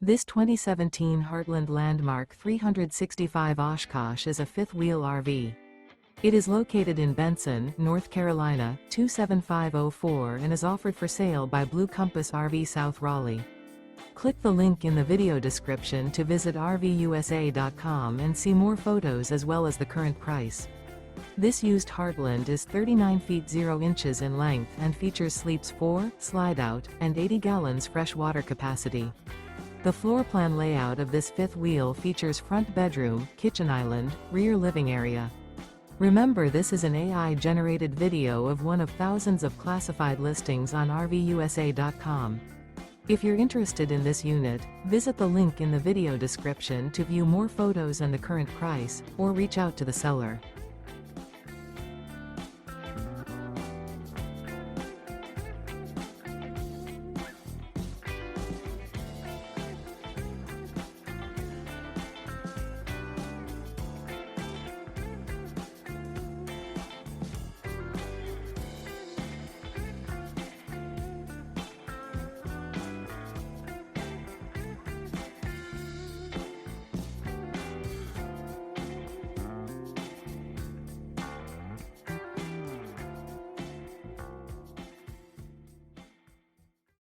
This 2017 Heartland Landmark 365 Oshkosh is a fifth-wheel RV. It is located in Benson, North Carolina, 27504 and is offered for sale by Blue Compass RV South Raleigh. Click the link in the video description to visit RVUSA.com and see more photos as well as the current price. This used Heartland is 39 feet 0 inches in length and features sleeps 4, Slideout, and 80 gallons fresh water capacity. The floor plan layout of this fifth wheel features front bedroom, kitchen island, rear living area. Remember, this is an AI-generated video of one of thousands of classified listings on RVUSA.com. If you're interested in this unit, visit the link in the video description to view more photos and the current price, or reach out to the seller.